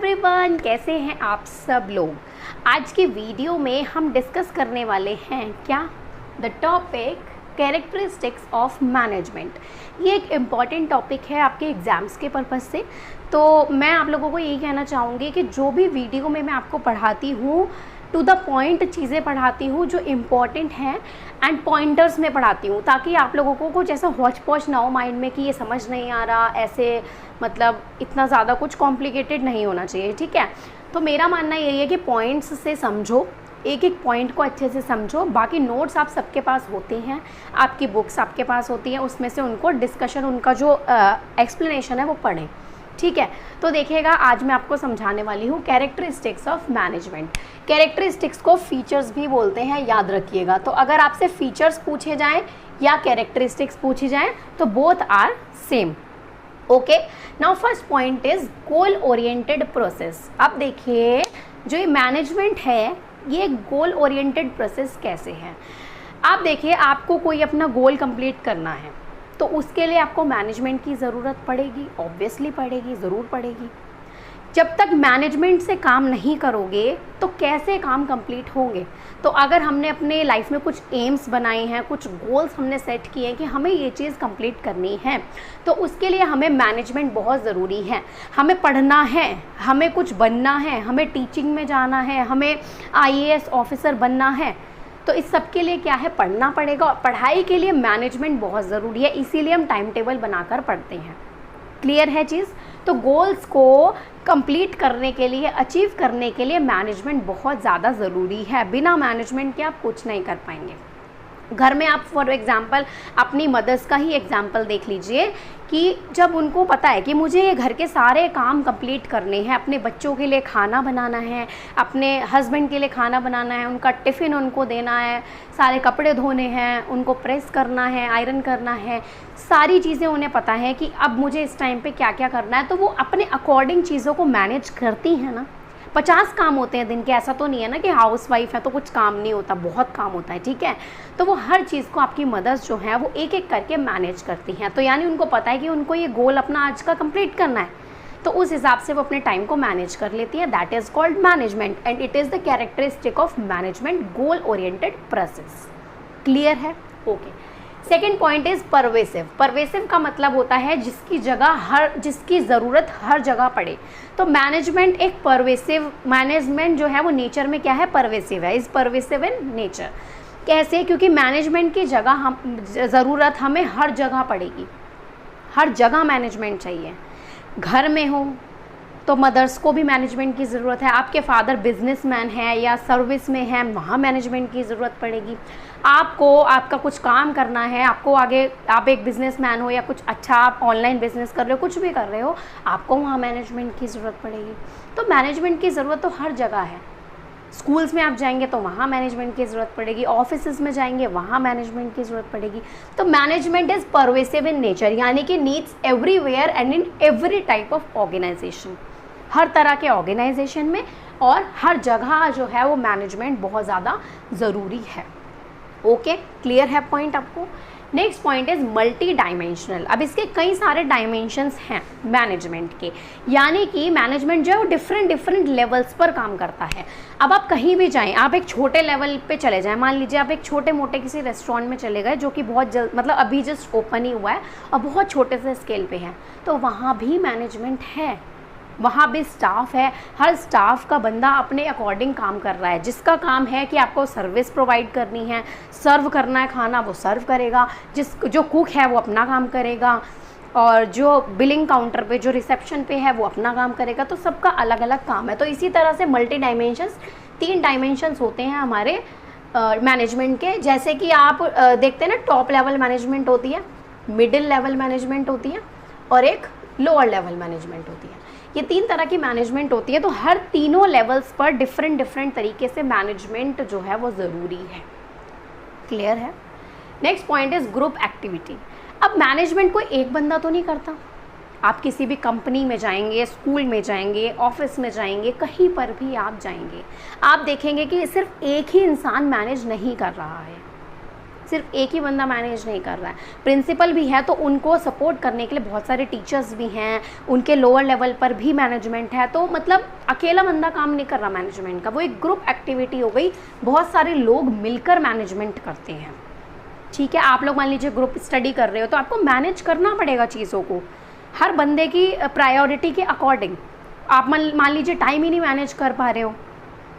Everyone, कैसे हैं आप सब लोग। आज की वीडियो में हम डिस्कस करने वाले हैं क्या, the topic characteristics of management. ये एक इम्पॉर्टेंट टॉपिक है आपके एग्ज़ाम्स के पर्पज़ से। तो मैं आप लोगों को यही कहना चाहूँगी कि जो भी वीडियो में मैं आपको पढ़ाती हूँ, टू द पॉइंट चीज़ें पढ़ाती हूँ जो इम्पॉर्टेंट हैं एंड पॉइंटर्स में पढ़ाती हूँ, ताकि आप लोगों को कुछ ऐसा हौच पौच ना हो माइंड में कि ये समझ नहीं आ रहा, ऐसे मतलब इतना ज़्यादा कुछ कॉम्प्लिकेटेड नहीं होना चाहिए, ठीक है। तो मेरा मानना यही है कि पॉइंट्स से समझो, एक एक पॉइंट को अच्छे से समझो। बाकी नोट्स आप सबके पास होते हैं, आपकी बुक्स आपके पास होती हैं, उसमें से उनको डिस्कशन, उनका जो एक्सप्लेनेशन है वो पढ़ें, ठीक है। तो देखिएगा, आज मैं आपको समझाने वाली हूँ कैरेक्टरिस्टिक्स ऑफ मैनेजमेंट। कैरेक्टरिस्टिक्स को फीचर्स भी बोलते हैं, याद रखिएगा। तो अगर आपसे फीचर्स पूछे जाएं या कैरेक्टरिस्टिक्स पूछी जाएं तो both are same. Okay, now first point is goal oriented process. अब देखिए, जो ये मैनेजमेंट है ये गोल ओरिएंटेड प्रोसेस कैसे है। आप देखिए, आपको कोई अपना गोल कंप्लीट करना है तो उसके लिए आपको मैनेजमेंट की ज़रूरत पड़ेगी, ऑब्वियसली पड़ेगी, ज़रूर पड़ेगी। जब तक मैनेजमेंट से काम नहीं करोगे तो कैसे काम कंप्लीट होंगे। तो अगर हमने अपने लाइफ में कुछ एम्स बनाए हैं, कुछ गोल्स हमने सेट किए हैं कि हमें ये चीज़ कंप्लीट करनी है, तो उसके लिए हमें मैनेजमेंट बहुत ज़रूरी है। हमें पढ़ना है, हमें कुछ बनना है, हमें टीचिंग में जाना है, हमें IAS ऑफिसर बनना है, तो इस सब के लिए क्या है, पढ़ना पड़ेगा। और पढ़ाई के लिए मैनेजमेंट बहुत ज़रूरी है, इसीलिए हम टाइम टेबल बनाकर पढ़ते हैं। क्लियर है चीज़। तो गोल्स को कंप्लीट करने के लिए, अचीव करने के लिए मैनेजमेंट बहुत ज़्यादा ज़रूरी है। बिना मैनेजमेंट के आप कुछ नहीं कर पाएंगे। घर में आप फॉर एग्ज़ाम्पल अपनी मदर्स का ही एग्ज़ाम्पल देख लीजिए कि जब उनको पता है कि मुझे ये घर के सारे काम कंप्लीट करने हैं, अपने बच्चों के लिए खाना बनाना है, अपने हस्बैंड के लिए खाना बनाना है, उनका टिफ़िन उनको देना है, सारे कपड़े धोने हैं, उनको प्रेस करना है, आयरन करना है, सारी चीज़ें उन्हें पता है कि अब मुझे इस टाइम पे क्या क्या करना है, तो वो अपने अकॉर्डिंग चीज़ों को मैनेज करती हैं ना। 50 काम होते हैं दिन के, ऐसा तो नहीं है ना कि हाउस वाइफ है तो कुछ काम नहीं होता, बहुत काम होता है, ठीक है। तो वो हर चीज़ को आपकी मदर्स जो हैं वो एक एक करके मैनेज करती हैं। तो यानी उनको पता है कि उनको ये गोल अपना आज का कंप्लीट करना है, तो उस हिसाब से वो अपने टाइम को मैनेज कर लेती है। That is called management and it is the characteristic of management, goal oriented process. Clear है? Okay. Second point is pervasive. Pervasive का मतलब होता है जिसकी ज़रूरत हर जगह पड़े। तो मैनेजमेंट एक परवेसिव, मैनेजमेंट जो है वो नेचर में क्या है, परवेसिव है, इज़ परवेसिव इन नेचर। कैसे? क्योंकि मैनेजमेंट की ज़रूरत हमें हर जगह पड़ेगी, हर जगह मैनेजमेंट चाहिए। घर में हो तो मदर्स को भी मैनेजमेंट की ज़रूरत है। आपके फादर बिजनेसमैन है या सर्विस में है, वहाँ मैनेजमेंट की ज़रूरत पड़ेगी। आपको आपका कुछ काम करना है, आपको आगे, आप एक बिजनेसमैन हो या कुछ अच्छा आप ऑनलाइन बिजनेस कर रहे हो, कुछ भी कर रहे हो, आपको वहाँ मैनेजमेंट की ज़रूरत पड़ेगी। तो मैनेजमेंट की ज़रूरत तो हर जगह है। स्कूल्स में आप जाएंगे तो वहाँ मैनेजमेंट की ज़रूरत पड़ेगी, ऑफिसेज में जाएंगे वहाँ मैनेजमेंट की ज़रूरत पड़ेगी। तो management is pervasive in nature, यानी कि needs everywhere and in every type of organization. हर तरह के ऑर्गेनाइजेशन में और हर जगह जो है वो मैनेजमेंट बहुत ज़्यादा ज़रूरी है। ओके, क्लियर है पॉइंट आपको। Next point is multi dimensional. अब इसके कई सारे डायमेंशंस हैं मैनेजमेंट के, यानी कि मैनेजमेंट जो है वो डिफरेंट लेवल्स पर काम करता है। अब आप कहीं भी जाएं, आप एक छोटे लेवल पे चले जाएं, मान लीजिए आप एक छोटे मोटे किसी रेस्टोरेंट में चले गए जो कि बहुत जल्द, मतलब अभी जस्ट ओपन ही हुआ है और बहुत छोटे से स्केल पे है, तो वहाँ भी मैनेजमेंट है, वहाँ भी स्टाफ है। हर स्टाफ का बंदा अपने अकॉर्डिंग काम कर रहा है। जिसका काम है कि आपको सर्विस प्रोवाइड करनी है, सर्व करना है खाना, वो सर्व करेगा। जो कुक है वो अपना काम करेगा, और जो बिलिंग काउंटर पे, जो रिसेप्शन पे है, वो अपना काम करेगा। तो सबका अलग अलग काम है। तो इसी तरह से मल्टी डायमेंशंस, 3 डायमेंशंस होते हैं हमारे मैनेजमेंट के। जैसे कि आप देखते हैं ना, टॉप लेवल मैनेजमेंट होती है, मिडिल लेवल मैनेजमेंट होती है और एक लोअर लेवल मैनेजमेंट होती है। ये 3 तरह की मैनेजमेंट होती है। तो हर तीनों लेवल्स पर डिफरेंट तरीके से मैनेजमेंट जो है वो ज़रूरी है। क्लियर है? Next point is group activity. अब मैनेजमेंट कोई एक बंदा तो नहीं करता। आप किसी भी कंपनी में जाएंगे, स्कूल में जाएंगे, ऑफिस में जाएंगे, कहीं पर भी आप जाएंगे, आप देखेंगे कि सिर्फ एक ही इंसान मैनेज नहीं कर रहा है। सिर्फ एक ही बंदा मैनेज नहीं कर रहा है, प्रिंसिपल भी है तो उनको सपोर्ट करने के लिए बहुत सारे टीचर्स भी हैं, उनके लोअर लेवल पर भी मैनेजमेंट है। तो मतलब अकेला बंदा काम नहीं कर रहा मैनेजमेंट का, वो एक ग्रुप एक्टिविटी हो गई, बहुत सारे लोग मिलकर मैनेजमेंट करते हैं। ठीक है, आप लोग मान लीजिए ग्रुप स्टडी कर रहे हो तो आपको मैनेज करना पड़ेगा चीज़ों को हर बंदे की प्रायोरिटी के अकॉर्डिंग। आप मान लीजिए टाइम ही नहीं मैनेज कर पा रहे हो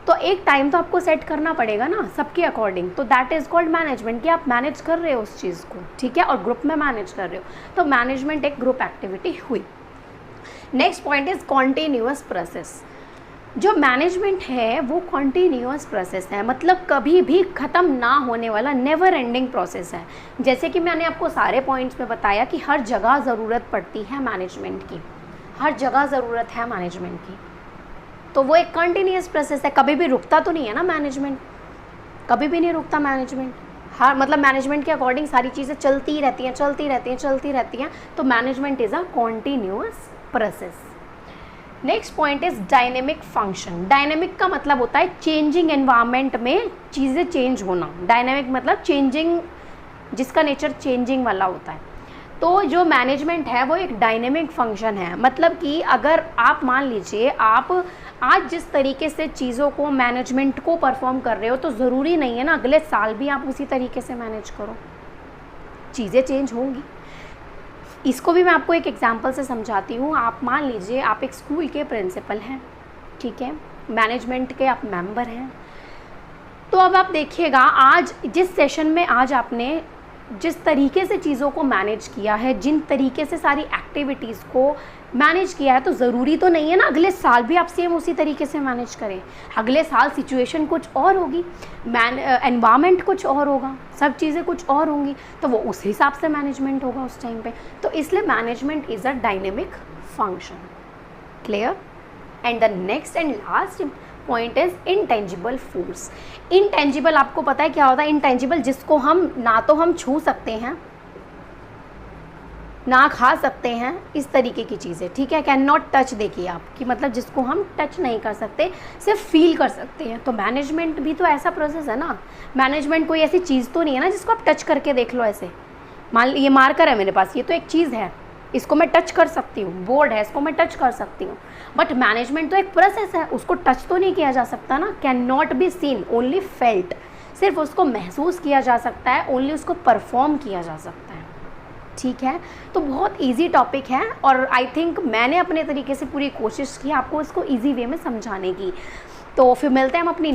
तो एक टाइम तो आपको सेट करना पड़ेगा ना सबके अकॉर्डिंग, तो दैट इज़ कॉल्ड मैनेजमेंट कि आप मैनेज कर रहे हो उस चीज़ को। ठीक है, और ग्रुप में मैनेज कर रहे हो, तो मैनेजमेंट एक ग्रुप एक्टिविटी हुई। Next point is continuous process. जो मैनेजमेंट है वो कॉन्टिन्यूअस प्रोसेस है, मतलब कभी भी ख़त्म ना होने वाला नेवर एंडिंग प्रोसेस है। जैसे कि मैंने आपको सारे पॉइंट्स में बताया कि हर जगह ज़रूरत पड़ती है मैनेजमेंट की, हर जगह ज़रूरत है मैनेजमेंट की, तो वो एक कंटिन्यूअस प्रोसेस है, कभी भी रुकता तो नहीं है ना मैनेजमेंट, कभी भी नहीं रुकता मैनेजमेंट। हर मतलब मैनेजमेंट के अकॉर्डिंग सारी चीज़ें चलती रहती हैं, चलती रहती हैं, चलती रहती हैं, तो management is a continuous process. Next point is dynamic function. Dynamic का मतलब होता है चेंजिंग एनवायरनमेंट में चीज़ें चेंज होना। डायनेमिक मतलब चेंजिंग, जिसका नेचर चेंजिंग वाला होता है। तो जो मैनेजमेंट है वो एक डायनेमिक फंक्शन है, मतलब कि अगर आप मान लीजिए आप आज जिस तरीके से चीज़ों को मैनेजमेंट को परफॉर्म कर रहे हो तो ज़रूरी नहीं है ना अगले साल भी आप उसी तरीके से मैनेज करो, चीज़ें चेंज होंगी। इसको भी मैं आपको एक एग्जांपल से समझाती हूँ। आप मान लीजिए आप एक स्कूल के प्रिंसिपल हैं, ठीक है, मैनेजमेंट के आप मेंबर हैं, तो अब आप देखिएगा आज जिस सेशन में आज आपने जिस तरीके से चीज़ों को मैनेज किया है, जिन तरीके से सारी एक्टिविटीज़ को मैनेज किया है, तो ज़रूरी तो नहीं है ना अगले साल भी आप सेम उसी तरीके से मैनेज करें। अगले साल सिचुएशन कुछ और होगी, एनवायरनमेंट कुछ और होगा, सब चीज़ें कुछ और होंगी, तो वो उस हिसाब से मैनेजमेंट होगा उस टाइम पे। तो इसलिए management is a dynamic function. Clear? And the next and last point is intangible force. Intangible आपको पता है क्या होता है? इंटेंजिबल जिसको हम ना तो हम छू सकते हैं ना खा सकते हैं, इस तरीके की चीज़ें। ठीक है, कैन नॉट टच, देखिए आप कि मतलब जिसको हम टच नहीं कर सकते, सिर्फ फील कर सकते हैं। तो मैनेजमेंट भी तो ऐसा प्रोसेस है ना। मैनेजमेंट कोई ऐसी चीज़ तो नहीं है ना जिसको आप टच करके देख लो। ऐसे मान ये मार्कर है मेरे पास, ये तो एक चीज़ है, इसको मैं टच कर सकती हूँ। बोर्ड है, इसको मैं टच कर सकती हूँ। बट मैनेजमेंट तो एक प्रोसेस है, उसको टच तो नहीं किया जा सकता ना। Can not be seen, only felt. सिर्फ उसको महसूस किया जा सकता है, ओनली उसको परफॉर्म किया जा सकता है। ठीक है, तो बहुत इजी टॉपिक है और आई थिंक मैंने अपने तरीके से पूरी कोशिश की आपको इसको इजी वे में समझाने की। तो फिर मिलते हैं हम अपनी